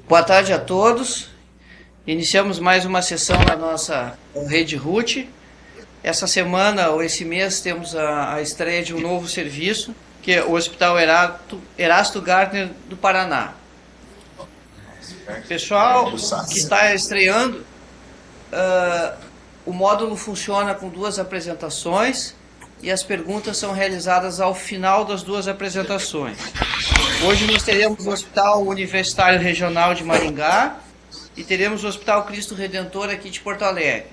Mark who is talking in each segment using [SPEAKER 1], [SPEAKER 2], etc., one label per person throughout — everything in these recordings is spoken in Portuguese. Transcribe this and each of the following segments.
[SPEAKER 1] Boa tarde a todos. Iniciamos mais uma sessão na nossa rede RUT. Essa semana ou esse mês temos a estreia de um novo serviço, que é o Hospital Erasto Gartner do Paraná. Pessoal que está estreando, o módulo funciona com 2 apresentações e as perguntas são realizadas ao final das 2 apresentações. Hoje nós teremos o Hospital Universitário Regional de Maringá e teremos o Hospital Cristo Redentor aqui de Porto Alegre.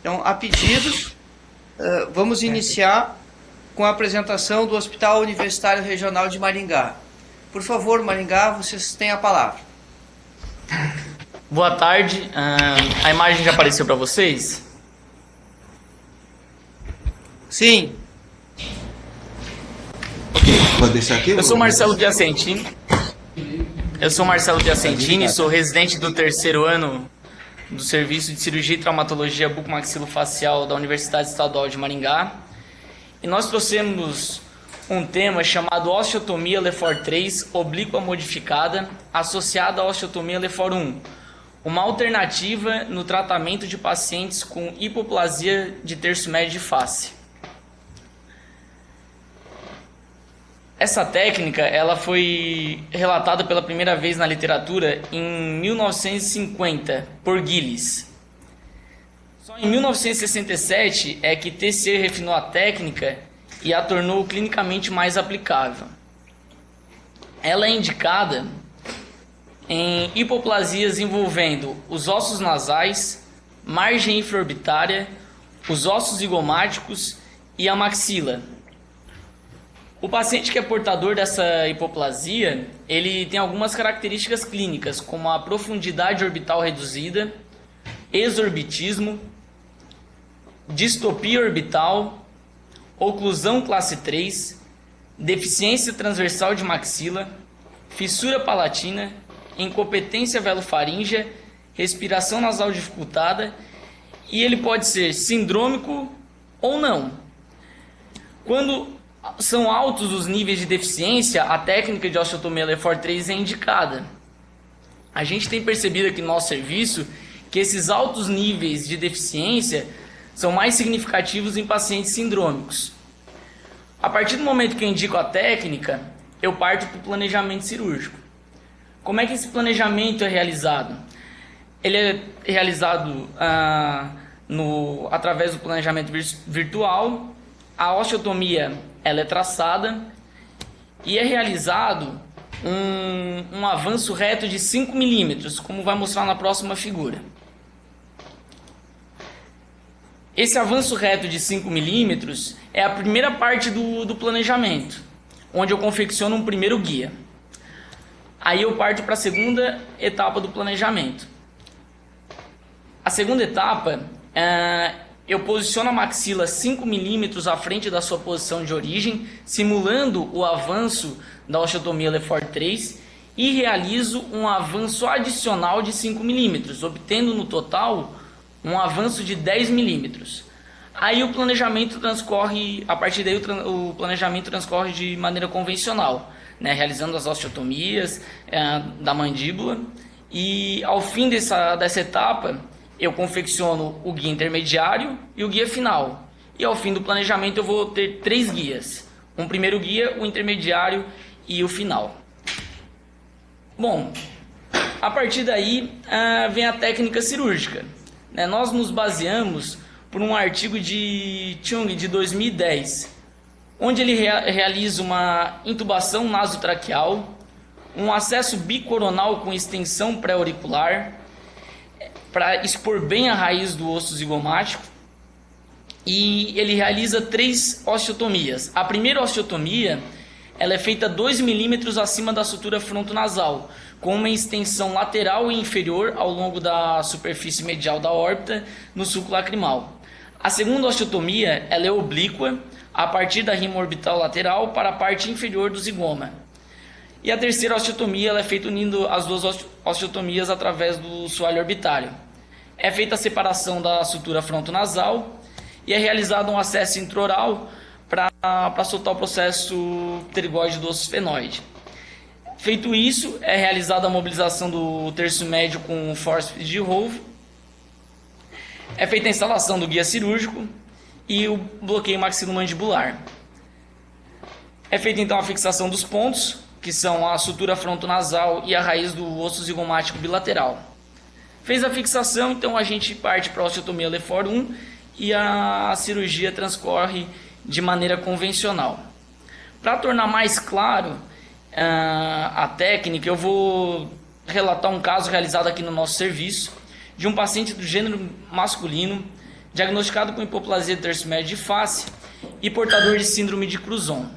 [SPEAKER 1] Então, a pedidos, vamos iniciar com a apresentação do Hospital Universitário Regional de Maringá. Por favor, Maringá, vocês têm a palavra.
[SPEAKER 2] Boa tarde, a imagem já apareceu para vocês?
[SPEAKER 1] Sim.
[SPEAKER 3] Pode deixar aqui?
[SPEAKER 2] Eu sou Marcelo Piacentini. Sou residente do 3º ano do Serviço de Cirurgia e Traumatologia Bucomaxilofacial da Universidade Estadual de Maringá. E nós trouxemos um tema chamado osteotomia Lefort 3 oblíqua modificada associada à osteotomia Lefort 1, uma alternativa no tratamento de pacientes com hipoplasia de terço médio de face. Essa técnica ela foi relatada pela primeira vez na literatura em 1950 por Gillis. Só em 1967 é que Tessier refinou a técnica e a tornou clinicamente mais aplicável. Ela é indicada em hipoplasias envolvendo os ossos nasais, margem infraorbitária, os ossos zigomáticos e a maxila. O paciente que é portador dessa hipoplasia, ele tem algumas características clínicas, como a profundidade orbital reduzida, exorbitismo, distopia orbital, oclusão classe 3, deficiência transversal de maxila, fissura palatina, incompetência velofaríngea, respiração nasal dificultada, e ele pode ser sindrômico ou não. Quando são altos os níveis de deficiência, a técnica de osteotomia Lefort 3 é indicada. A gente tem percebido aqui no nosso serviço que esses altos níveis de deficiência são mais significativos em pacientes sindrômicos. A partir do momento que eu indico a técnica, eu parto para o planejamento cirúrgico. Como é que esse planejamento é realizado? Ele é realizado através do planejamento virtual. A osteotomia ela é traçada e é realizado um avanço reto de 5 milímetros, como vai mostrar na próxima figura. Esse avanço reto de 5 milímetros é a primeira parte do planejamento, onde eu confecciono um primeiro guia. Aí eu parto para a segunda etapa do planejamento. A segunda etapa eu posiciono a maxila 5 milímetros à frente da sua posição de origem, simulando o avanço da osteotomia Lefort 3 e realizo um avanço adicional de 5 milímetros, obtendo no total um avanço de 10 milímetros. Aí o planejamento transcorre, a partir daí o planejamento transcorre de maneira convencional, né, realizando as osteotomias da mandíbula e ao fim dessa etapa eu confecciono o guia intermediário e o guia final. E ao fim do planejamento eu vou ter 3 guias. Um primeiro guia, o intermediário e o final. Bom, a partir daí vem a técnica cirúrgica. Nós nos baseamos por um artigo de Chung de 2010, onde ele realiza uma intubação nasotraqueal, um acesso bicoronal com extensão pré-auricular, para expor bem a raiz do osso zigomático, e ele realiza 3 osteotomias. A primeira osteotomia ela é feita 2 milímetros acima da sutura frontonasal, com uma extensão lateral e inferior ao longo da superfície medial da órbita no sulco lacrimal. A segunda osteotomia ela é oblíqua, a partir da rima orbital lateral para a parte inferior do zigoma. E a terceira osteotomia ela é feita unindo as 2 osteotomias através do soalho orbitário. É feita a separação da sutura frontonasal e é realizado um acesso intraoral para soltar o processo pterigóide do osso esfenoide. Feito isso, é realizada a mobilização do terço médio com fórceps de Rolf, é feita a instalação do guia cirúrgico e o bloqueio maxilomandibular. É feita então a fixação dos pontos, que são a sutura frontonasal e a raiz do osso zigomático bilateral. Fez a fixação, então a gente parte para a osteotomia Lefort 1 e a cirurgia transcorre de maneira convencional. Para tornar mais claro a técnica, eu vou relatar um caso realizado aqui no nosso serviço de um paciente do gênero masculino diagnosticado com hipoplasia do terço médio de face e portador de síndrome de Cruzon.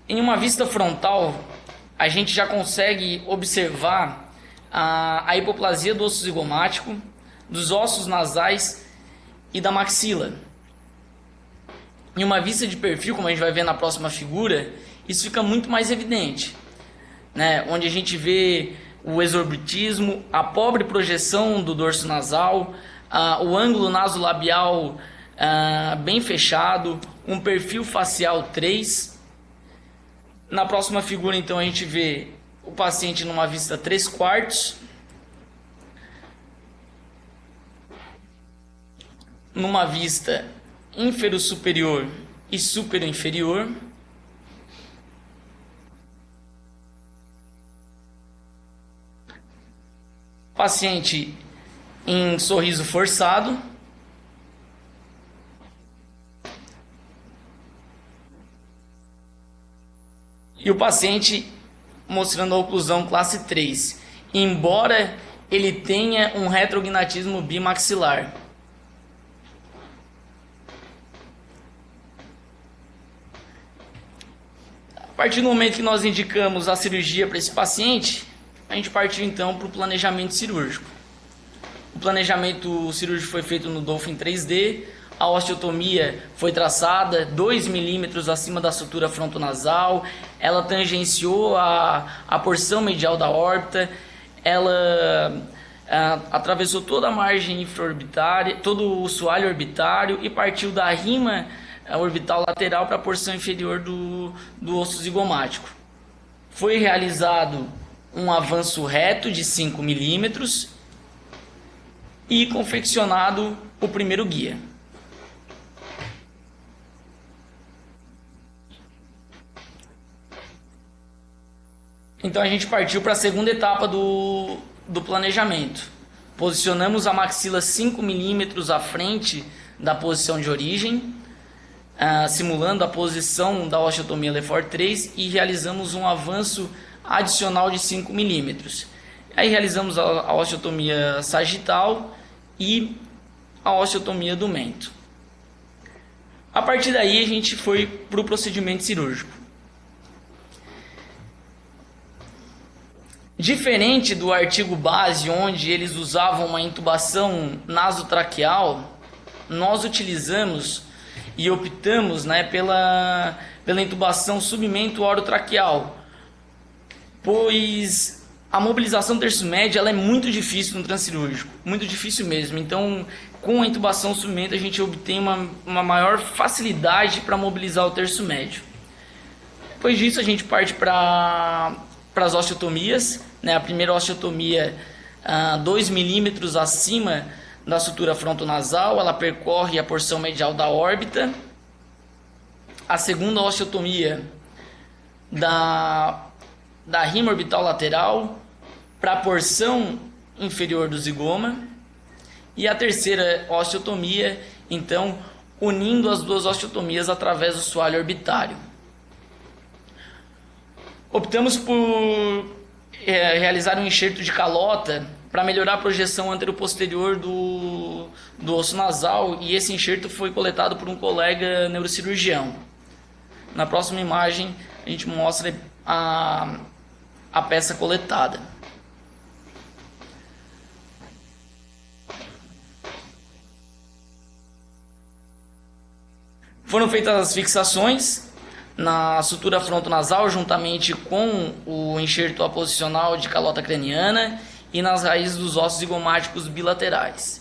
[SPEAKER 2] Em uma vista frontal, a gente já consegue observar a hipoplasia do osso zigomático, dos ossos nasais e da maxila. Em uma vista de perfil, como a gente vai ver na próxima figura, isso fica muito mais evidente, né? Onde a gente vê o exorbitismo, a pobre projeção do dorso nasal, o ângulo nasolabial bem fechado, um perfil facial 3. Na próxima figura, então, a gente vê o paciente numa vista 3/4, numa vista inferior-superior e superior-inferior, paciente em sorriso forçado, e o paciente mostrando a oclusão classe 3, embora ele tenha um retrognatismo bimaxilar. A partir do momento que nós indicamos a cirurgia para esse paciente, a gente partiu então para o planejamento cirúrgico. O planejamento cirúrgico foi feito no Dolphin 3D, a osteotomia foi traçada 2 milímetros acima da sutura frontonasal, ela tangenciou a porção medial da órbita, ela atravessou toda a margem infraorbitária, todo o soalho orbitário e partiu da rima orbital lateral para a porção inferior do osso zigomático. Foi realizado um avanço reto de 5 milímetros e confeccionado o primeiro guia. Então a gente partiu para a segunda etapa do planejamento. Posicionamos a maxila 5 milímetros à frente da posição de origem, simulando a posição da osteotomia Lefort 3 e realizamos um avanço adicional de 5 milímetros. Aí realizamos a osteotomia sagital e a osteotomia do mento. A partir daí a gente foi para o procedimento cirúrgico. Diferente do artigo base, onde eles usavam uma intubação nasotraqueal, nós utilizamos e optamos, pela intubação submento-orotraqueal, pois a mobilização terço-médio ela é muito difícil no transcirúrgico, muito difícil mesmo. Então, com a intubação submento, a gente obtém uma maior facilidade para mobilizar o terço-médio. Depois disso, a gente parte para as osteotomias, a primeira osteotomia 2 milímetros acima da sutura frontonasal, ela percorre a porção medial da órbita. A segunda osteotomia da rima orbital lateral para a porção inferior do zigoma. E a terceira osteotomia, então, unindo as duas osteotomias através do soalho orbitário. Optamos por realizar um enxerto de calota para melhorar a projeção anteroposterior do osso nasal, e esse enxerto foi coletado por um colega neurocirurgião. Na próxima imagem a gente mostra a peça coletada. Foram feitas as fixações na sutura frontonasal juntamente com o enxerto aposicional de calota craniana e nas raízes dos ossos zigomáticos bilaterais.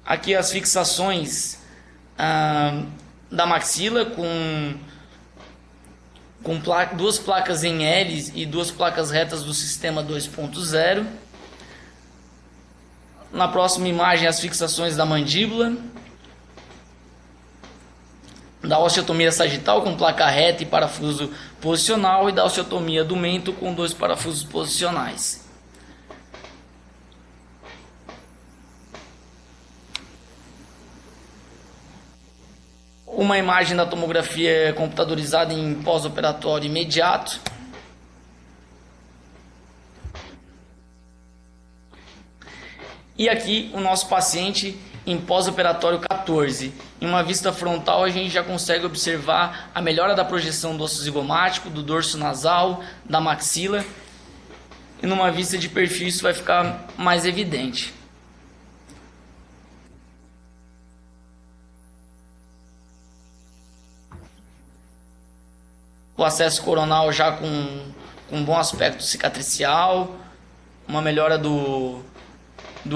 [SPEAKER 2] Aqui as fixações da maxila com duas placas em L e duas placas retas do sistema 2.0. Na próxima imagem, as fixações da mandíbula, da osteotomia sagital com placa reta e parafuso posicional, e da osteotomia do mento com 2 parafusos posicionais. Uma imagem da tomografia computadorizada em pós-operatório imediato. E aqui o nosso paciente em pós-operatório 14. Em uma vista frontal a gente já consegue observar a melhora da projeção do osso zigomático, do dorso nasal, da maxila. E numa vista de perfil isso vai ficar mais evidente. O acesso coronal já com um bom aspecto cicatricial, uma melhora do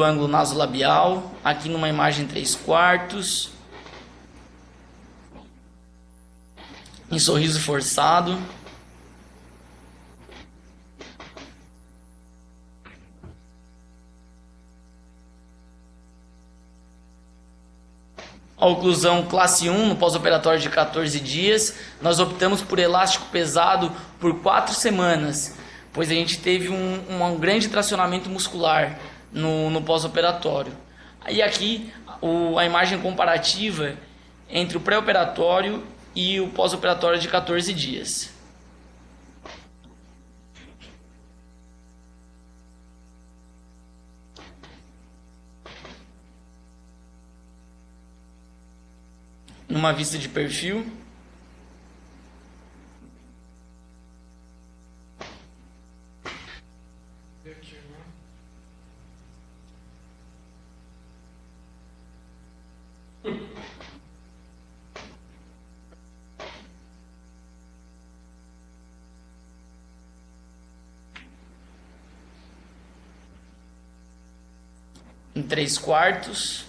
[SPEAKER 2] ângulo nasolabial, aqui numa imagem 3/4, em sorriso forçado. A oclusão classe 1 no pós-operatório de 14 dias, nós optamos por elástico pesado por 4 semanas, pois a gente teve um grande tracionamento muscular no pós-operatório. E aqui a imagem comparativa entre o pré-operatório e o pós-operatório de 14 dias. Numa vista de perfil. Em 3/4.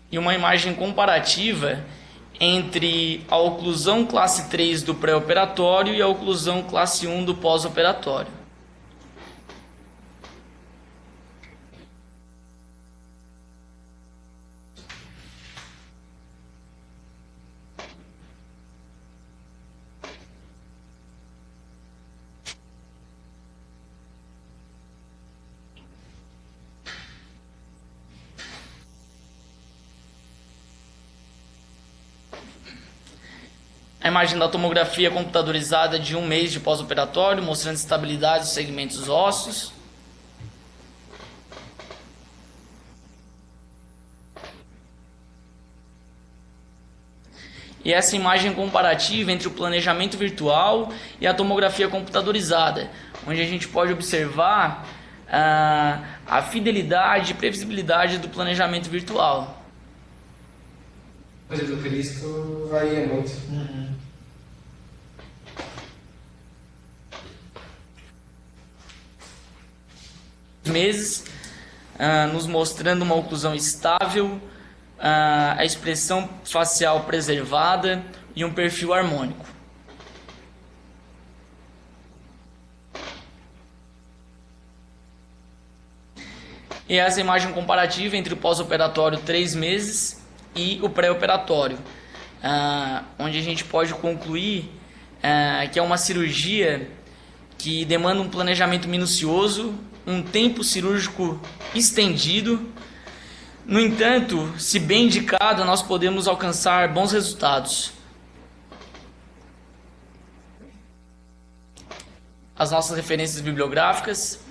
[SPEAKER 2] E uma imagem comparativa entre a oclusão classe 3 do pré-operatório e a oclusão classe 1 do pós-operatório. A imagem da tomografia computadorizada de 1 mês de pós-operatório, mostrando estabilidade dos segmentos ósseos. E essa imagem comparativa entre o planejamento virtual e a tomografia computadorizada, onde a gente pode observar a fidelidade e previsibilidade do planejamento virtual.
[SPEAKER 3] Mas do Cristo varia muito.
[SPEAKER 2] Meses, nos mostrando uma oclusão estável, a expressão facial preservada e um perfil harmônico. E essa imagem comparativa entre o pós-operatório 3 meses e o pré-operatório, onde a gente pode concluir que é uma cirurgia que demanda um planejamento minucioso, um tempo cirúrgico estendido. No entanto, se bem indicado, nós podemos alcançar bons resultados. As nossas referências bibliográficas.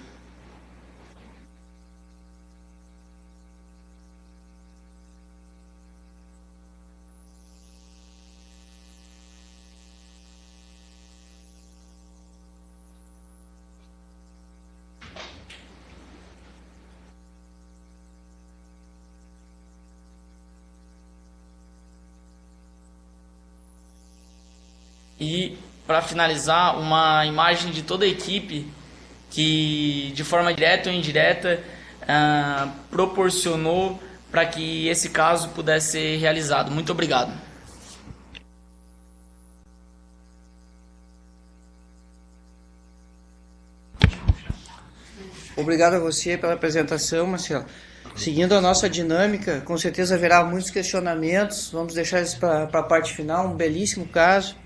[SPEAKER 2] E, para finalizar, uma imagem de toda a equipe que, de forma direta ou indireta, proporcionou para que esse caso pudesse ser realizado. Muito obrigado.
[SPEAKER 1] Obrigado a você pela apresentação, Marcelo. Seguindo a nossa dinâmica, com certeza haverá muitos questionamentos. Vamos deixar isso para a parte final, um belíssimo caso.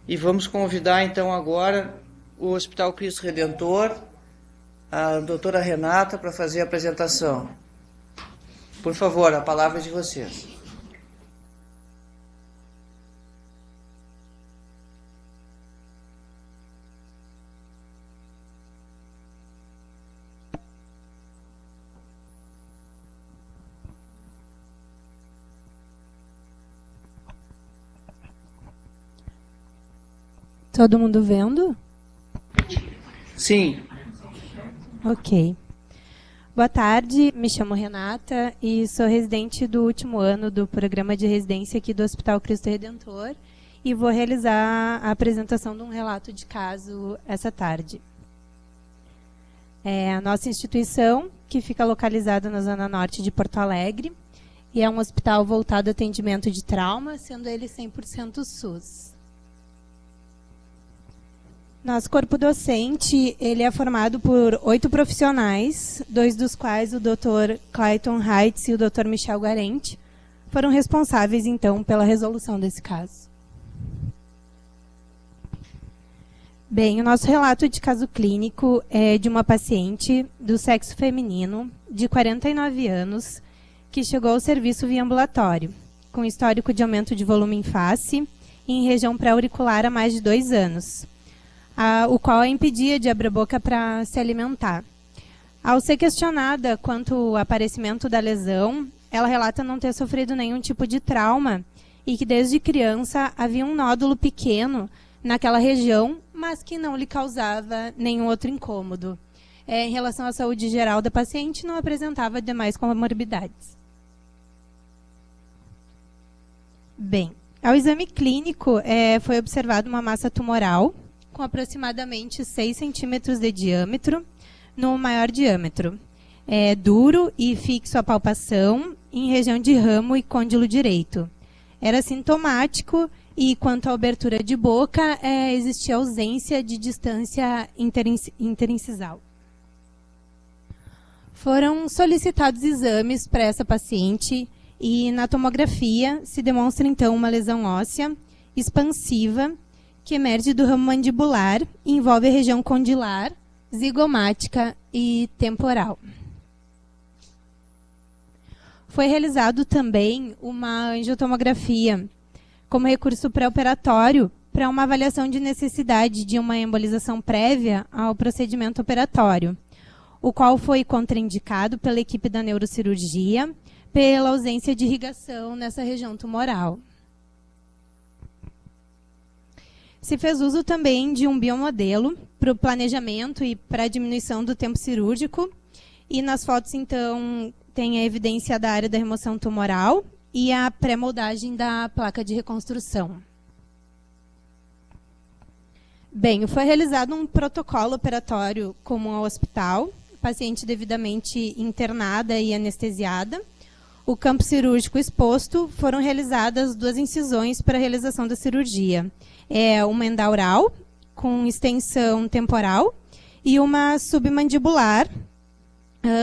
[SPEAKER 1] E vamos convidar então agora o Hospital Cristo Redentor, a doutora Renata, para fazer a apresentação. Por favor, a palavra é de vocês.
[SPEAKER 4] Todo mundo vendo?
[SPEAKER 1] Sim.
[SPEAKER 4] Ok. Boa tarde, me chamo Renata e sou residente do último ano do programa de residência aqui do Hospital Cristo Redentor e vou realizar a apresentação de um relato de caso essa tarde. É a nossa instituição, que fica localizada na zona norte de Porto Alegre, e é um hospital voltado a atendimento de trauma, sendo ele 100% SUS. Nosso corpo docente, ele é formado por 8 profissionais, 2 dos quais o Dr. Clayton Heitz e o Dr. Michel Garente foram responsáveis, então, pela resolução desse caso. Bem, o nosso relato de caso clínico é de uma paciente do sexo feminino, de 49 anos, que chegou ao serviço via ambulatório, com histórico de aumento de volume em face e em região pré-auricular há mais de 2 anos. O qual a impedia de abrir a boca para se alimentar. Ao ser questionada quanto ao aparecimento da lesão, ela relata não ter sofrido nenhum tipo de trauma e que desde criança havia um nódulo pequeno naquela região, mas que não lhe causava nenhum outro incômodo. Em relação à saúde geral da paciente, não apresentava demais comorbidades. Bem, ao exame clínico foi observada uma massa tumoral com aproximadamente 6 centímetros de diâmetro, no maior diâmetro. É duro e fixo à palpação, em região de ramo e côndilo direito. Era sintomático e, quanto à abertura de boca, existia ausência de distância interincisal. Foram solicitados exames para essa paciente e, na tomografia, se demonstra, então, uma lesão óssea expansiva que emerge do ramo mandibular e envolve a região condilar, zigomática e temporal. Foi realizado também uma angiotomografia como recurso pré-operatório para uma avaliação de necessidade de uma embolização prévia ao procedimento operatório, o qual foi contraindicado pela equipe da neurocirurgia pela ausência de irrigação nessa região tumoral. Se fez uso também de um biomodelo para o planejamento e para a diminuição do tempo cirúrgico. E nas fotos, então, tem a evidência da área da remoção tumoral e a pré-moldagem da placa de reconstrução. Bem, foi realizado um protocolo operatório comum ao hospital, paciente devidamente internada e anestesiada. O campo cirúrgico exposto, foram realizadas 2 incisões para a realização da cirurgia. Uma endaural, com extensão temporal, e uma submandibular,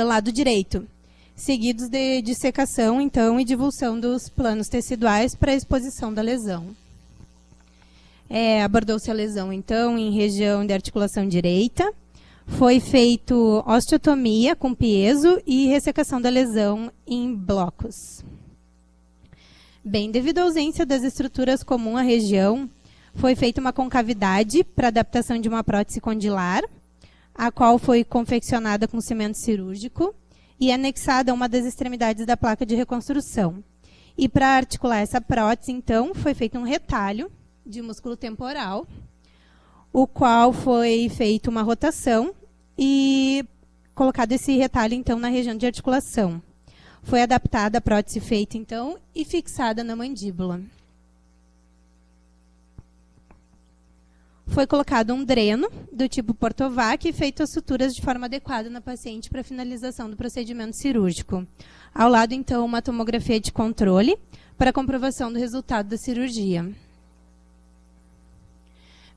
[SPEAKER 4] lado direito, seguidos de dissecação, então, e divulsão dos planos teciduais para a exposição da lesão. Abordou-se a lesão, então, em região de articulação direita. Foi feito osteotomia com piezo e ressecação da lesão em blocos. Bem, devido à ausência das estruturas comuns à região, foi feita uma concavidade para adaptação de uma prótese condilar, a qual foi confeccionada com cimento cirúrgico e anexada a uma das extremidades da placa de reconstrução. E para articular essa prótese, então, foi feito um retalho de músculo temporal, o qual foi feita uma rotação e colocado esse retalho, então, na região de articulação. Foi adaptada a prótese feita, então, e fixada na mandíbula. Foi colocado um dreno do tipo Portovac e feito as suturas de forma adequada na paciente para finalização do procedimento cirúrgico. Ao lado, então, uma tomografia de controle para comprovação do resultado da cirurgia.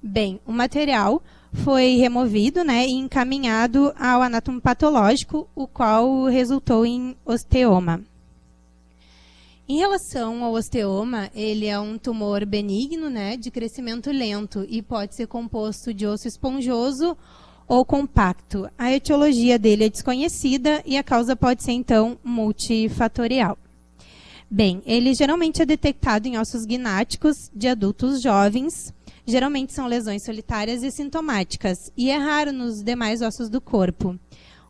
[SPEAKER 4] Bem, o material foi removido, né, e encaminhado ao anátomo patológico, o qual resultou em osteoma. Em relação ao osteoma, ele é um tumor benigno, né, de crescimento lento e pode ser composto de osso esponjoso ou compacto. A etiologia dele é desconhecida e a causa pode ser, então, multifatorial. Bem, ele geralmente é detectado em ossos gnáticos de adultos jovens. Geralmente são lesões solitárias e sintomáticas, e é raro nos demais ossos do corpo.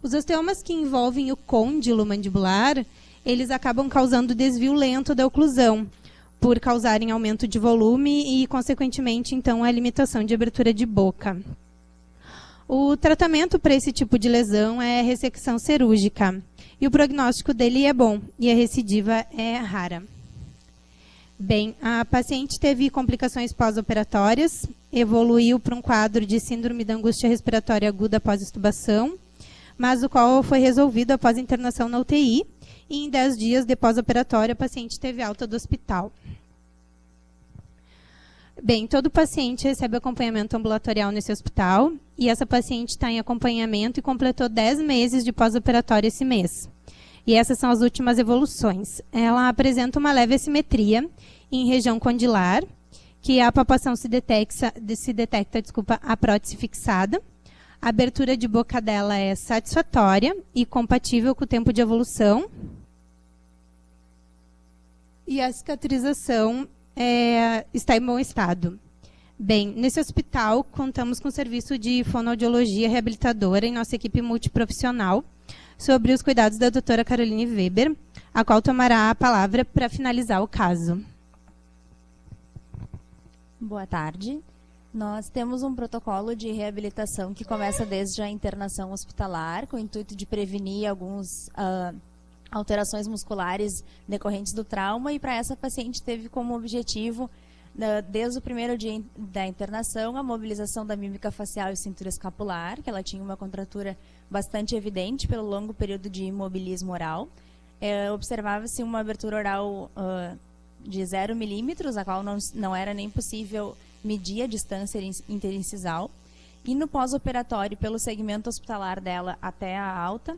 [SPEAKER 4] Os osteomas que envolvem o côndilo mandibular, eles acabam causando desvio lento da oclusão, por causarem aumento de volume e, consequentemente, então, a limitação de abertura de boca. O tratamento para esse tipo de lesão é ressecção cirúrgica, e o prognóstico dele é bom, e a recidiva é rara. Bem, a paciente teve complicações pós-operatórias, evoluiu para um quadro de síndrome da angústia respiratória aguda após extubação, mas o qual foi resolvido após internação na UTI, e em 10 dias de pós-operatório a paciente teve alta do hospital. Bem, todo paciente recebe acompanhamento ambulatorial nesse hospital, e essa paciente está em acompanhamento e completou 10 meses de pós-operatório esse mês. E essas são as últimas evoluções. Ela apresenta uma leve assimetria em região condilar, que a palpação se detecta a prótese fixada. A abertura de boca dela é satisfatória e compatível com o tempo de evolução. E a cicatrização está em bom estado. Bem, nesse hospital, contamos com serviço de fonoaudiologia reabilitadora em nossa equipe multiprofissional, sobre os cuidados da doutora Caroline Weber, a qual tomará a palavra para finalizar o caso.
[SPEAKER 5] Boa tarde. Nós temos um protocolo de reabilitação que começa desde a internação hospitalar, com o intuito de prevenir algumas alterações musculares decorrentes do trauma, e para essa paciente teve como objetivo, desde o primeiro dia da internação, a mobilização da mímica facial e cintura escapular, que ela tinha uma contratura bastante evidente pelo longo período de imobilismo oral. Observava-se uma abertura oral de 0 milímetros, a qual não era nem possível medir a distância interincisal. E no pós-operatório, pelo segmento hospitalar dela até a alta,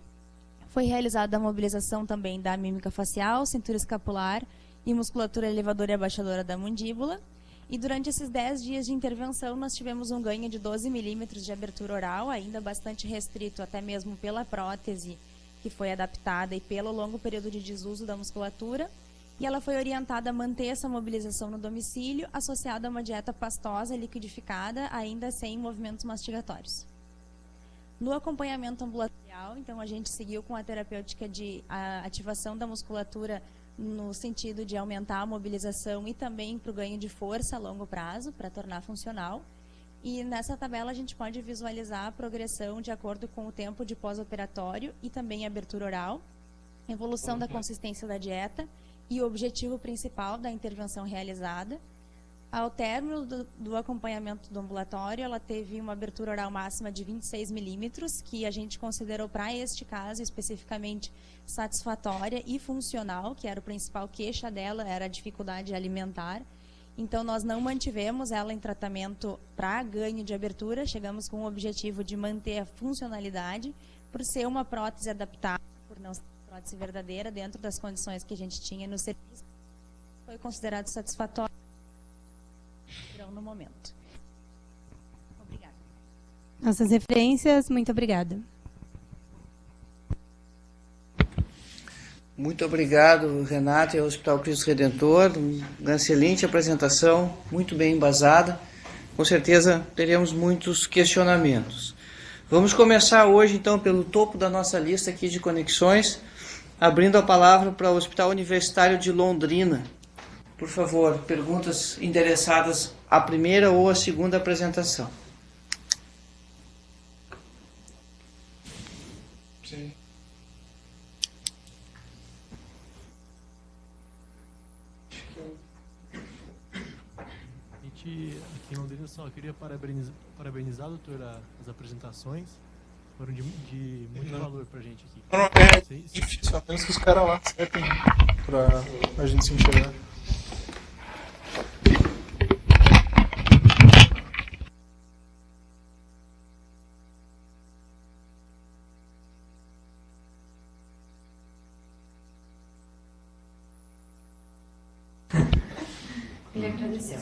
[SPEAKER 5] foi realizada a mobilização também da mímica facial, cintura escapular e musculatura elevadora e abaixadora da mandíbula. E durante esses 10 dias de intervenção, nós tivemos um ganho de 12 milímetros de abertura oral, ainda bastante restrito, até mesmo pela prótese que foi adaptada e pelo longo período de desuso da musculatura. E ela foi orientada a manter essa mobilização no domicílio, associada a uma dieta pastosa liquidificada, ainda sem movimentos mastigatórios. No acompanhamento ambulatorial, então, a gente seguiu com a terapêutica de ativação da musculatura no sentido de aumentar a mobilização e também para o ganho de força a longo prazo, para tornar funcional. E nessa tabela a gente pode visualizar a progressão de acordo com o tempo de pós-operatório e também a abertura oral, evolução da consistência da dieta e o objetivo principal da intervenção realizada. Ao término do acompanhamento do ambulatório, ela teve uma abertura oral máxima de 26 milímetros, que a gente considerou para este caso especificamente satisfatória e funcional, que era o principal queixa dela, era a dificuldade alimentar. Então, nós não mantivemos ela em tratamento para ganho de abertura, chegamos com o objetivo de manter a funcionalidade, por ser uma prótese adaptada, por não ser uma prótese verdadeira, dentro das condições que a gente tinha no serviço. Foi considerado satisfatório no momento. Obrigada.
[SPEAKER 4] Nossas referências, muito obrigada.
[SPEAKER 1] Muito obrigado, Renato, e ao Hospital Cristo Redentor. Uma excelente apresentação, muito bem embasada. Com certeza teremos muitos questionamentos. Vamos começar hoje, então, pelo topo da nossa lista aqui de conexões, abrindo a palavra para o Hospital Universitário de Londrina. Por favor, perguntas endereçadas à primeira ou à segunda apresentação.
[SPEAKER 3] Sim.
[SPEAKER 6] A gente aqui em Londrina. Só queria parabenizar, doutora, as apresentações. Foram de muito valor pra gente aqui.
[SPEAKER 7] Não, é difícil, apenas que os caras lá acertem pra gente se enxergar.
[SPEAKER 8] Ele agradeceu.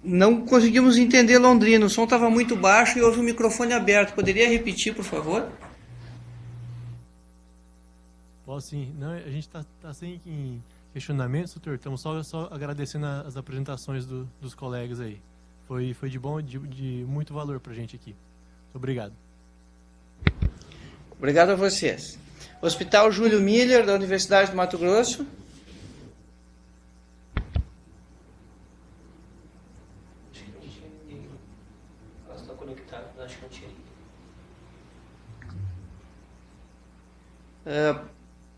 [SPEAKER 1] Não conseguimos entender Londrina, o som estava muito baixo e houve o microfone aberto. Poderia repetir, por favor?
[SPEAKER 6] Posso sim. Não, a gente está sem questionamentos, doutor. Estamos só agradecendo as apresentações dos colegas aí. Foi de bom, de muito valor para a gente aqui. Muito obrigado.
[SPEAKER 1] Obrigado a vocês. Hospital Júlio Miller, da Universidade do Mato Grosso.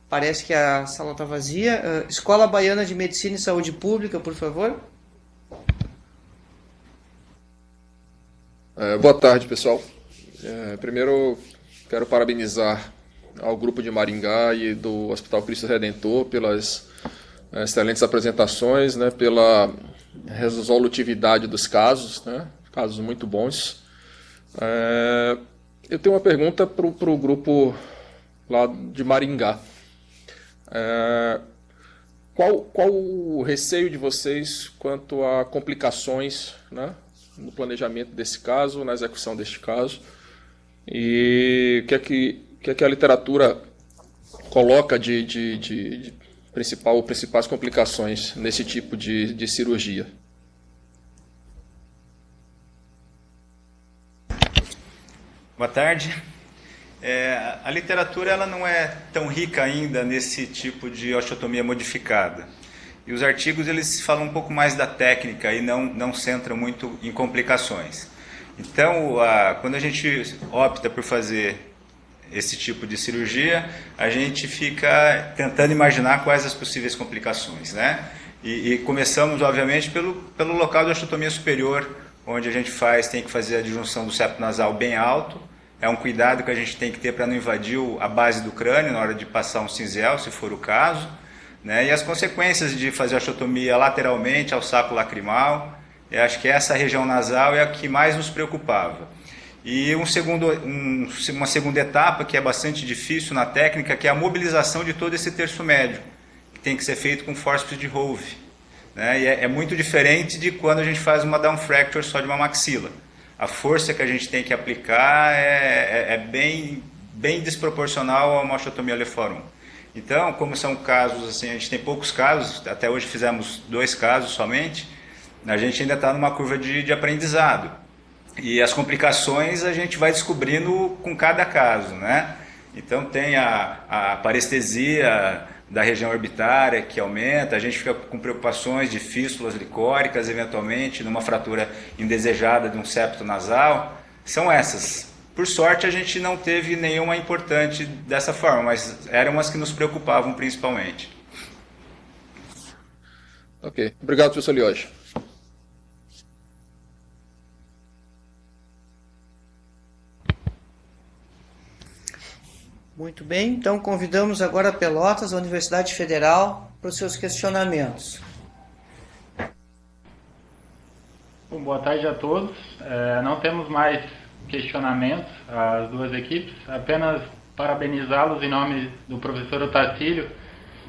[SPEAKER 1] Parece que a sala está vazia. Escola Baiana de Medicina e Saúde Pública, por favor.
[SPEAKER 9] Boa tarde, pessoal. Primeiro, quero parabenizar ao grupo de Maringá e do Hospital Cristo Redentor pelas excelentes apresentações, né, pela resolutividade dos casos, né, casos muito bons. Eu tenho uma pergunta para o grupo lá de Maringá. Qual o receio de vocês quanto a complicações, né, no planejamento desse caso, na execução deste caso? E o que é que a literatura coloca de principais complicações nesse tipo de cirurgia?
[SPEAKER 10] Boa tarde. A literatura ela não é tão rica ainda nesse tipo de osteotomia modificada. E os artigos eles falam um pouco mais da técnica e não centram muito em complicações. Então, quando a gente opta por fazer esse tipo de cirurgia, a gente fica tentando imaginar quais as possíveis complicações, né? E começamos, obviamente, pelo local da osteotomia superior, onde a gente tem que fazer a disjunção do septo nasal bem alto. É um cuidado que a gente tem que ter para não invadir a base do crânio na hora de passar um cinzel, se for o caso, né? E as consequências de fazer a osteotomia lateralmente ao saco lacrimal. Eu acho que essa região nasal é a que mais nos preocupava. E uma segunda etapa, que é bastante difícil na técnica, que é a mobilização de todo esse terço médio, que tem que ser feito com fórceps de Hove, né? E é muito diferente de quando a gente faz uma down fracture só de uma maxila. A força que a gente tem que aplicar é bem desproporcional a uma osteotomia Lefort 1. Então, como são casos, assim, a gente tem poucos casos, até hoje fizemos 2 casos somente, a gente ainda está numa curva de aprendizado. E as complicações a gente vai descobrindo com cada caso, né? Então tem a parestesia da região orbitária que aumenta, a gente fica com preocupações de fístulas licóricas, eventualmente, numa fratura indesejada de um septo nasal. São essas. Por sorte, a gente não teve nenhuma importante dessa forma, mas eram as que nos preocupavam principalmente.
[SPEAKER 9] Ok. Obrigado, professor Lioge.
[SPEAKER 1] Muito bem, então convidamos agora Pelotas, a Universidade Federal, para os seus questionamentos.
[SPEAKER 11] Bom, boa tarde a todos. Não temos mais questionamentos às duas equipes, apenas parabenizá-los em nome do professor Otacílio,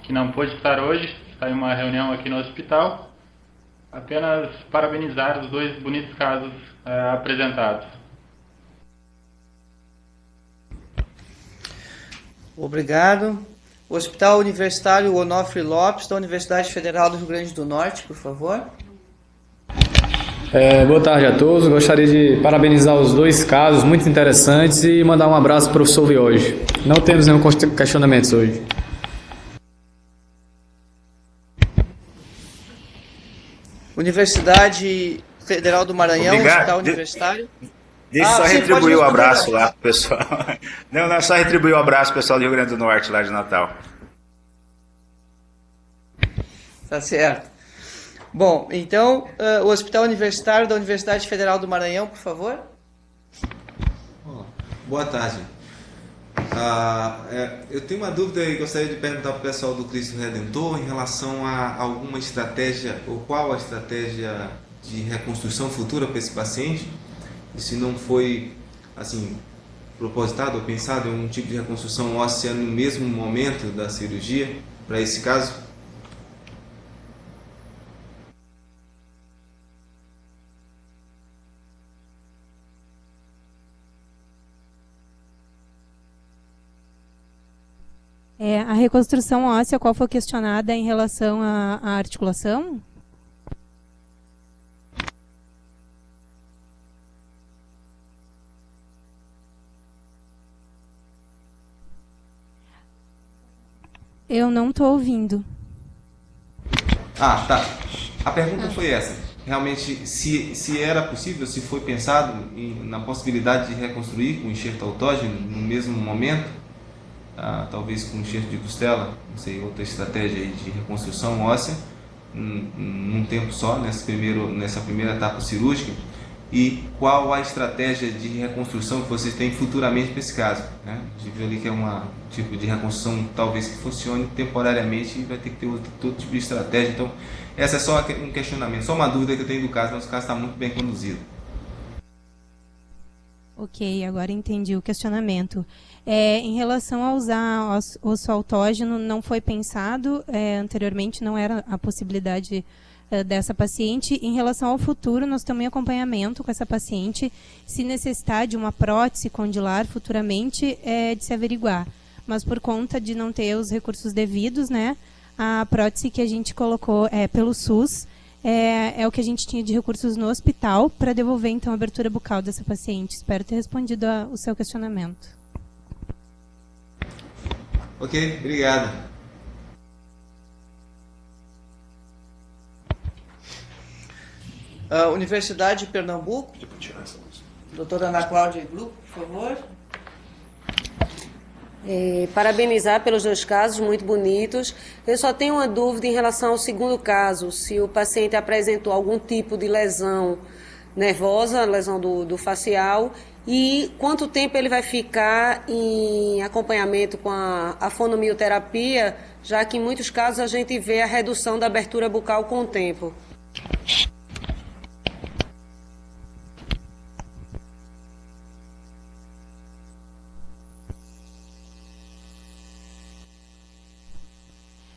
[SPEAKER 11] que não pôde estar hoje, está em uma reunião aqui no hospital. Apenas parabenizar os 2 bonitos casos apresentados.
[SPEAKER 1] Obrigado. Hospital Universitário Onofre Lopes, da Universidade Federal do Rio Grande do Norte, por favor.
[SPEAKER 12] Boa tarde a todos. Gostaria de parabenizar os 2 casos muito interessantes e mandar um abraço para o professor Lioge. Não temos nenhum questionamento hoje.
[SPEAKER 1] Universidade Federal do Maranhão,
[SPEAKER 10] Obrigado.
[SPEAKER 1] Hospital Universitário.
[SPEAKER 10] Deixa eu só retribuir o abraço lá pro pessoal. Não, só retribuir o abraço pro pessoal do Rio Grande do Norte, lá de Natal.
[SPEAKER 1] Tá certo. Bom, então, o Hospital Universitário da Universidade Federal do Maranhão, por favor.
[SPEAKER 8] Boa tarde. Eu tenho uma dúvida e gostaria de perguntar para o pessoal do Cristo Redentor em relação a alguma estratégia, ou qual a estratégia de reconstrução futura para esse paciente, e se não foi assim propositado ou pensado em um tipo de reconstrução óssea no mesmo momento da cirurgia para esse caso.
[SPEAKER 4] A reconstrução óssea, qual foi questionada em relação à articulação? Eu não estou ouvindo.
[SPEAKER 8] Tá. A pergunta foi essa. Realmente, se era possível, se foi pensado na possibilidade de reconstruir com enxerto autógeno no mesmo momento, talvez com enxerto de costela, não sei, outra estratégia aí de reconstrução óssea, num tempo só, nessa primeira etapa cirúrgica, e qual a estratégia de reconstrução que vocês têm futuramente para esse caso, né? A gente viu ali que é um tipo de reconstrução talvez que funcione temporariamente e vai ter que ter todo tipo de estratégia. Então, essa é só um questionamento, só uma dúvida que eu tenho do caso, mas o caso está muito bem conduzido.
[SPEAKER 4] Ok, agora entendi o questionamento. Em relação a usar osso autógeno, não foi pensado anteriormente, não era a possibilidade dessa paciente. Em relação ao futuro, nós estamos em acompanhamento com essa paciente. Se necessitar de uma prótese condilar futuramente, de se averiguar. Mas por conta de não ter os recursos devidos, né, a prótese que a gente colocou pelo SUS é o que a gente tinha de recursos no hospital para devolver, então, a abertura bucal dessa paciente. Espero ter respondido o seu questionamento.
[SPEAKER 8] Ok, obrigado.
[SPEAKER 1] Universidade de Pernambuco. Doutora Ana Cláudia Grupo, por favor.
[SPEAKER 13] Parabenizar pelos dois casos, muito bonitos. Eu só tenho uma dúvida em relação ao segundo caso, se o paciente apresentou algum tipo de lesão nervosa, lesão do facial, e quanto tempo ele vai ficar em acompanhamento com a fonomioterapia, já que em muitos casos a gente vê a redução da abertura bucal com o tempo.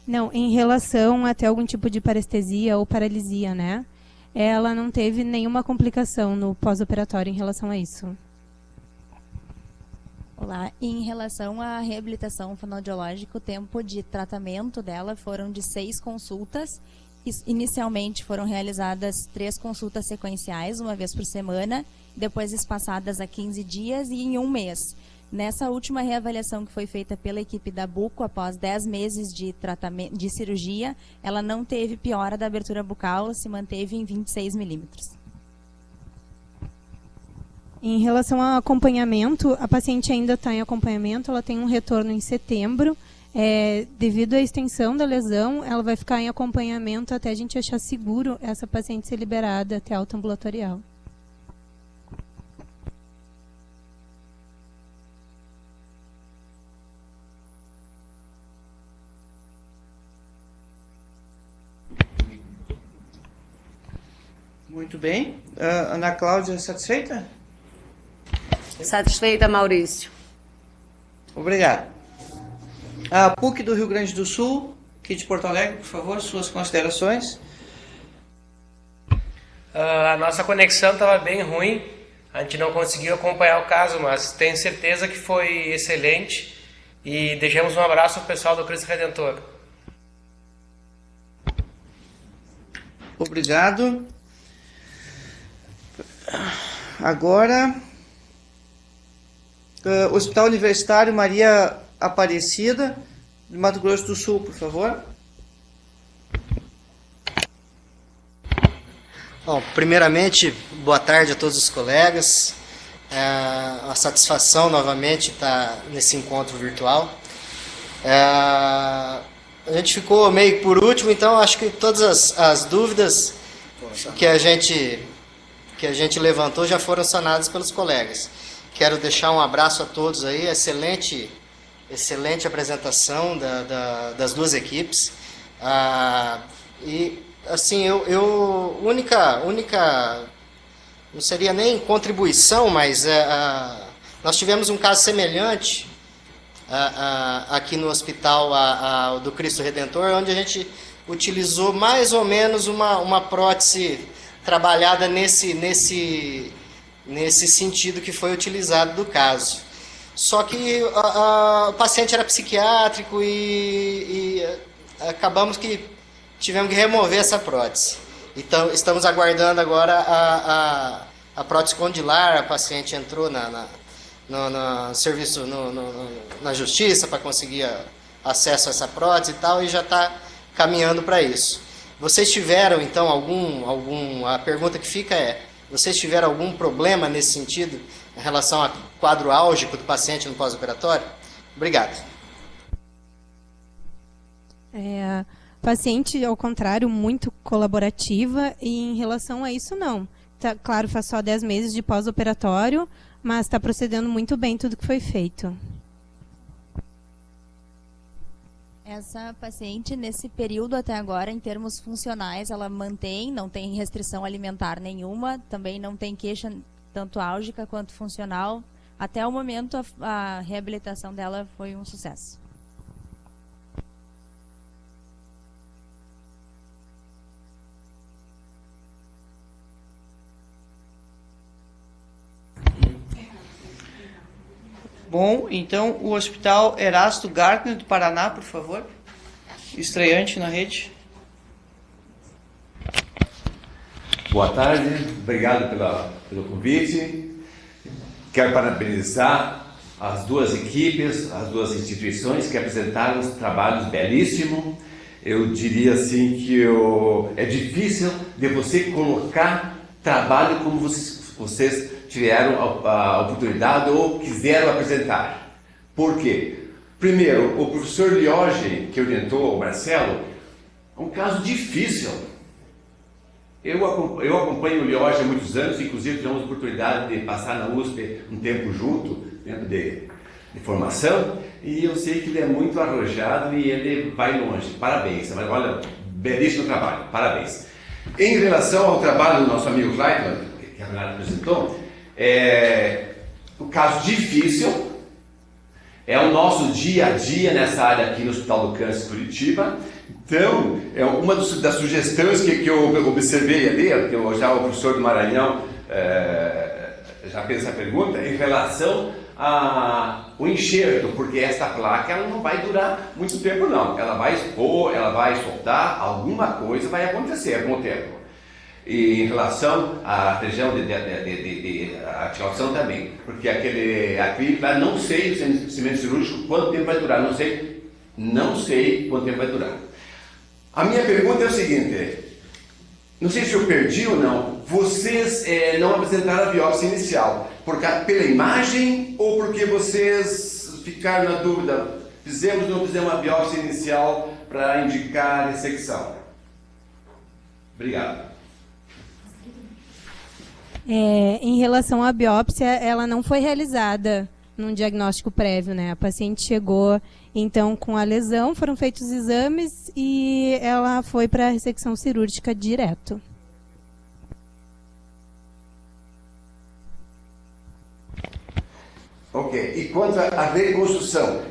[SPEAKER 4] Não, em relação a ter algum tipo de parestesia ou paralisia, né? Ela não teve nenhuma complicação no pós-operatório em relação a isso.
[SPEAKER 5] Olá, em relação à reabilitação fonoaudiológica, o tempo de tratamento dela foram de 6 consultas. Inicialmente foram realizadas 3 consultas sequenciais, uma vez por semana, depois espaçadas a 15 dias e em 1 mês. Nessa última reavaliação que foi feita pela equipe da Buco, após 10 meses de tratamento, de cirurgia, ela não teve piora da abertura bucal, se manteve em 26 milímetros.
[SPEAKER 4] Em relação ao acompanhamento, a paciente ainda está em acompanhamento, ela tem um retorno em setembro. Devido à extensão da lesão, ela vai ficar em acompanhamento até a gente achar seguro essa paciente ser liberada até alta ambulatorial.
[SPEAKER 1] Muito bem. Ana Cláudia, satisfeita?
[SPEAKER 13] Satisfeita, Maurício.
[SPEAKER 1] Obrigado. A PUC do Rio Grande do Sul, aqui de Porto Alegre, por favor, suas considerações.
[SPEAKER 14] A nossa conexão estava bem ruim, a gente não conseguiu acompanhar o caso, mas tenho certeza que foi excelente e deixamos um abraço ao pessoal do Cristo Redentor.
[SPEAKER 1] Obrigado. Agora, Hospital Universitário Maria Aparecida, de Mato Grosso do Sul, por favor.
[SPEAKER 15] Bom, primeiramente, boa tarde a todos os colegas. A satisfação novamente estar nesse encontro virtual. a gente ficou meio por último, então acho que todas as dúvidas que a gente levantou já foram sanadas pelos colegas. Quero deixar um abraço a todos aí, excelente apresentação das duas equipes. E assim, única, não seria nem contribuição, mas nós tivemos um caso semelhante aqui no hospital do Cristo Redentor, onde a gente utilizou mais ou menos uma prótese trabalhada nesse sentido que foi utilizado do caso. Só que o paciente era psiquiátrico e acabamos que tivemos que remover essa prótese. Então, estamos aguardando agora a prótese condilar. A paciente entrou no serviço, na justiça para conseguir acesso a essa prótese e tal, e já está caminhando para isso. Vocês tiveram, então, a pergunta que fica é, vocês tiveram algum problema nesse sentido, em relação ao quadro álgico do paciente no pós-operatório? Obrigado.
[SPEAKER 4] Paciente, ao contrário, muito colaborativa, e em relação a isso, não. Tá, claro, faz só 10 meses de pós-operatório, mas está procedendo muito bem tudo que foi feito.
[SPEAKER 5] Essa paciente, nesse período até agora, em termos funcionais, ela mantém, não tem restrição alimentar nenhuma, também não tem queixa tanto álgica quanto funcional. Até o momento, a reabilitação dela foi um sucesso.
[SPEAKER 1] Bom, então o Hospital Erasto Gartner do Paraná, por favor. Estreante na rede.
[SPEAKER 16] Boa tarde, obrigado pelo convite. Quero parabenizar as duas equipes, as duas instituições que apresentaram os trabalhos belíssimos. Eu diria assim que é difícil de você colocar trabalho como vocês tiveram a oportunidade ou quiseram apresentar. Por quê? Primeiro, o professor Lioge, que orientou o Marcelo, é um caso difícil. Eu acompanho o Lioge há muitos anos, inclusive tivemos a oportunidade de passar na USP um tempo junto, tempo de formação, e eu sei que ele é muito arrojado e ele vai longe. Parabéns, mas olha, belíssimo trabalho, parabéns. Em relação ao trabalho do nosso amigo Kleitman, que a Renata apresentou, o caso difícil, é o nosso dia a dia nessa área aqui no Hospital do Câncer Curitiba. Então, uma das sugestões que eu observei ali, que já o professor do Maranhão já fez essa pergunta, em relação ao enxerto, porque essa placa ela não vai durar muito tempo não, ela vai expor, ela vai soltar, alguma coisa vai acontecer com o tempo. E em relação à região de ativação também, porque aquele acrílico, não sei o cimento cirúrgico quanto tempo vai durar, não sei quanto tempo vai durar. A minha pergunta é o seguinte, não sei se eu perdi ou não, vocês não apresentaram a biópsia inicial, pela imagem ou porque vocês ficaram na dúvida, fizemos ou não fizemos uma biópsia inicial para indicar a ressecção? Obrigado.
[SPEAKER 4] Em relação à biópsia, ela não foi realizada num diagnóstico prévio, né? A paciente chegou, então, com a lesão, foram feitos os exames e ela foi para a ressecção cirúrgica direto.
[SPEAKER 16] Ok, e quanto à reconstrução?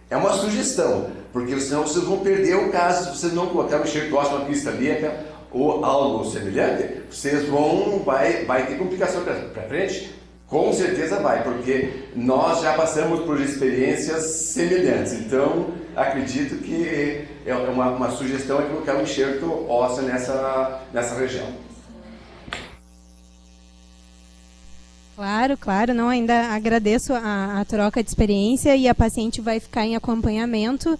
[SPEAKER 16] É uma sugestão, porque senão vocês vão perder o caso se vocês não colocar um enxerto ósseo, uma pista ilíaca ou algo semelhante, vocês vai ter complicação para frente? Com certeza vai, porque nós já passamos por experiências semelhantes, então acredito que é uma sugestão é colocar um enxerto ósseo nessa região.
[SPEAKER 4] Claro, não, ainda agradeço a troca de experiência e a paciente vai ficar em acompanhamento.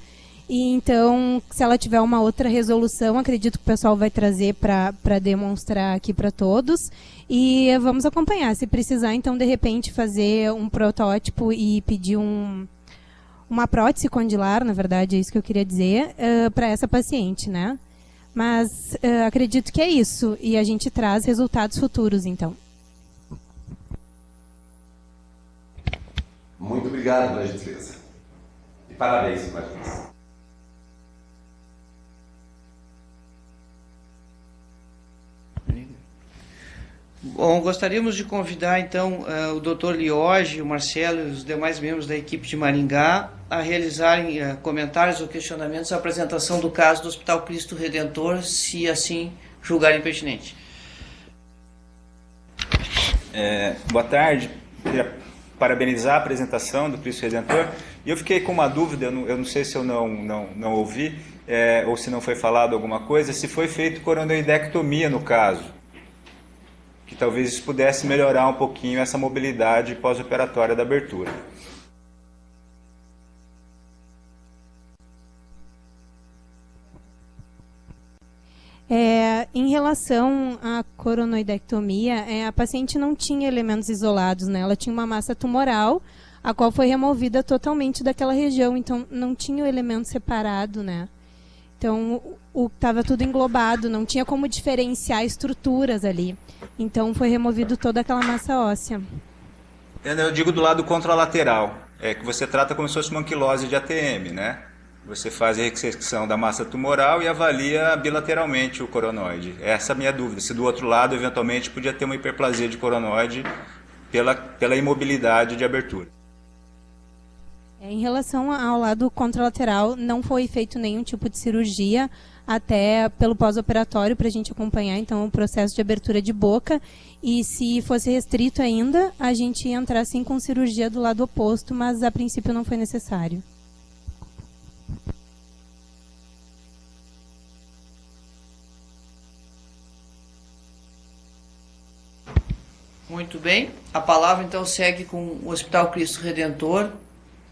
[SPEAKER 4] E então, se ela tiver uma outra resolução, acredito que o pessoal vai trazer para demonstrar aqui para todos. E vamos acompanhar. Se precisar, então, de repente, fazer um protótipo e pedir uma prótese condilar, na verdade, é isso que eu queria dizer, para essa paciente, né? Mas acredito que é isso, e a gente traz resultados futuros, então.
[SPEAKER 16] Muito obrigado pela gentileza. E parabéns mais uma vez.
[SPEAKER 1] Bom, gostaríamos de convidar, então, o Dr. Lioge, o Marcelo e os demais membros da equipe de Maringá a realizarem comentários ou questionamentos à apresentação do caso do Hospital Cristo Redentor, se assim julgarem pertinente.
[SPEAKER 10] Boa tarde. Queria parabenizar a apresentação do Cristo Redentor. E eu fiquei com uma dúvida, eu não sei se eu não ouvi, ou se não foi falado alguma coisa, se foi feito coronoidectomia no caso, que talvez isso pudesse melhorar um pouquinho essa mobilidade pós-operatória da abertura.
[SPEAKER 4] Em relação à coronoidectomia, a paciente não tinha elementos isolados, né? Ela tinha uma massa tumoral, a qual foi removida totalmente daquela região, então não tinha o elemento separado, né? Então, estava tudo englobado, não tinha como diferenciar estruturas ali. Então, foi removido toda aquela massa óssea.
[SPEAKER 10] Eu digo do lado contralateral, que você trata como se fosse uma anquilose de ATM, né? Você faz a ressecção da massa tumoral e avalia bilateralmente o coronoide. Essa é a minha dúvida, se do outro lado, eventualmente, podia ter uma hiperplasia de coronoide pela imobilidade de abertura.
[SPEAKER 4] Em relação ao lado contralateral, não foi feito nenhum tipo de cirurgia, até pelo pós-operatório, para a gente acompanhar então o processo de abertura de boca. E se fosse restrito ainda, a gente ia entrar sim com cirurgia do lado oposto, mas a princípio não foi necessário.
[SPEAKER 1] Muito bem. A palavra então segue com o Hospital Cristo Redentor,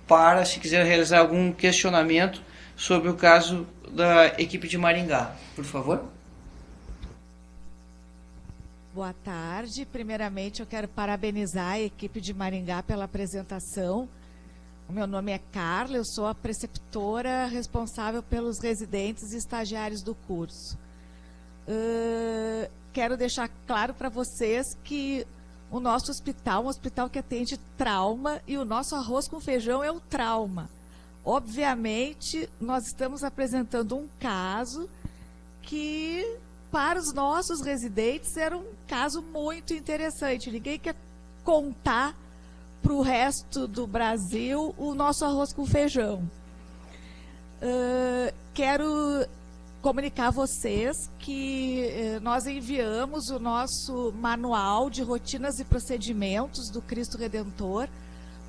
[SPEAKER 1] para, se quiser realizar algum questionamento sobre o caso da equipe de Maringá. Por favor.
[SPEAKER 17] Boa tarde. Primeiramente, eu quero parabenizar a equipe de Maringá pela apresentação. O meu nome é Carla, eu sou a preceptora responsável pelos residentes e estagiários do curso. Quero deixar claro para vocês que o nosso hospital é um hospital que atende trauma e o nosso arroz com feijão é o trauma. Obviamente, nós estamos apresentando um caso que, para os nossos residentes, era um caso muito interessante. Ninguém quer contar para o resto do Brasil o nosso arroz com feijão. Quero comunicar a vocês que nós enviamos o nosso manual de rotinas e procedimentos do Cristo Redentor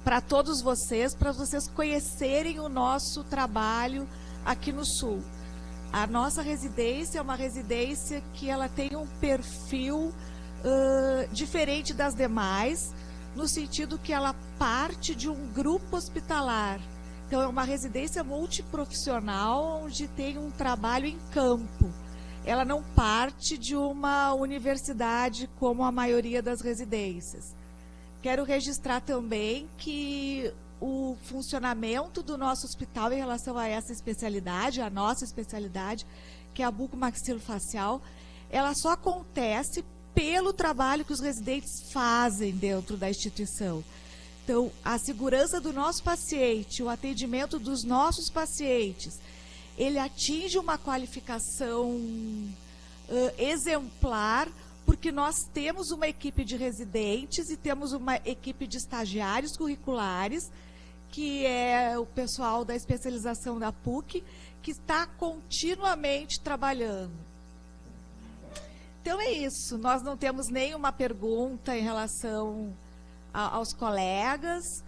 [SPEAKER 17] para todos vocês, para vocês conhecerem o nosso trabalho aqui no Sul. A nossa residência é uma residência que ela tem um perfil diferente das demais, no sentido que ela parte de um grupo hospitalar. Então, é uma residência multiprofissional, onde tem um trabalho em campo. Ela não parte de uma universidade, como a maioria das residências. Quero registrar também que o funcionamento do nosso hospital em relação a essa especialidade, a nossa especialidade, que é a bucomaxilofacial, ela só acontece pelo trabalho que os residentes fazem dentro da instituição. Então, a segurança do nosso paciente, o atendimento dos nossos pacientes, ele atinge uma qualificação exemplar, porque nós temos uma equipe de residentes e temos uma equipe de estagiários curriculares, que é o pessoal da especialização da PUC, que está continuamente trabalhando. Então é isso, nós não temos nenhuma pergunta em relação aos colegas.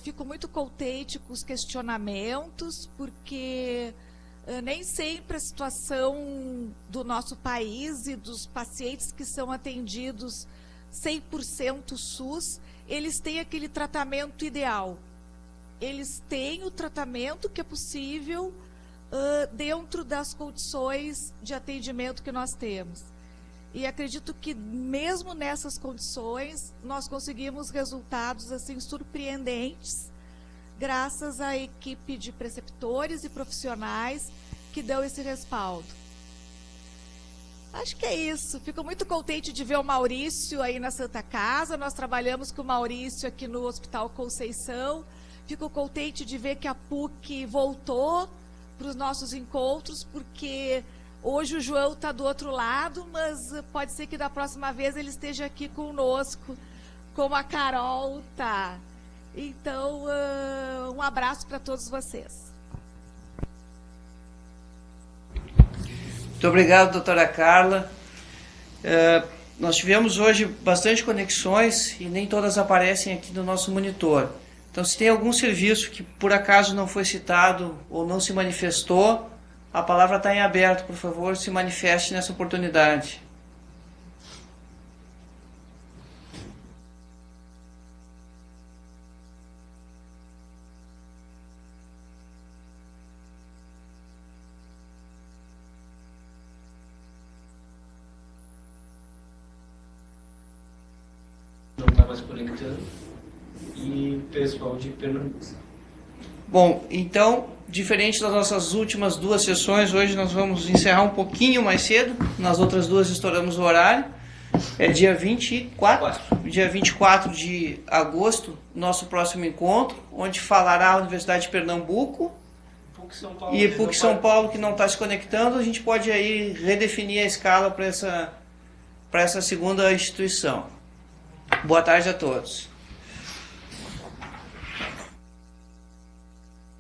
[SPEAKER 17] Fico muito contente com os questionamentos, porque nem sempre a situação do nosso país e dos pacientes que são atendidos 100% SUS, eles têm aquele tratamento ideal. Eles têm o tratamento que é possível dentro das condições de atendimento que nós temos. E acredito que mesmo nessas condições nós conseguimos resultados assim surpreendentes graças à equipe de preceptores e profissionais que deu esse respaldo. Acho que é isso. Fico muito contente de ver o Maurício aí na Santa Casa. Nós trabalhamos com o Maurício aqui no Hospital Conceição. Fico contente de ver que a PUC voltou para os nossos encontros, porque hoje o João está do outro lado, mas pode ser que da próxima vez ele esteja aqui conosco, como a Carol tá. Então, um abraço para todos vocês.
[SPEAKER 1] Muito obrigado, doutora Carla. Nós tivemos hoje bastante conexões e nem todas aparecem aqui no nosso monitor. Então, se tem algum serviço que por acaso não foi citado ou não se manifestou, a palavra está em aberto. Por favor, se manifeste nessa oportunidade.
[SPEAKER 18] Não está mais conectando. E pessoal de Pernambuco.
[SPEAKER 1] Bom, então, diferente das nossas últimas duas sessões, hoje nós vamos encerrar um pouquinho mais cedo. Nas outras duas estouramos o horário. É dia 24 de agosto, nosso próximo encontro, onde falará a Universidade de Pernambuco e PUC São Paulo, que não está se conectando. A gente pode aí redefinir a escala para essa segunda instituição. Boa tarde a todos.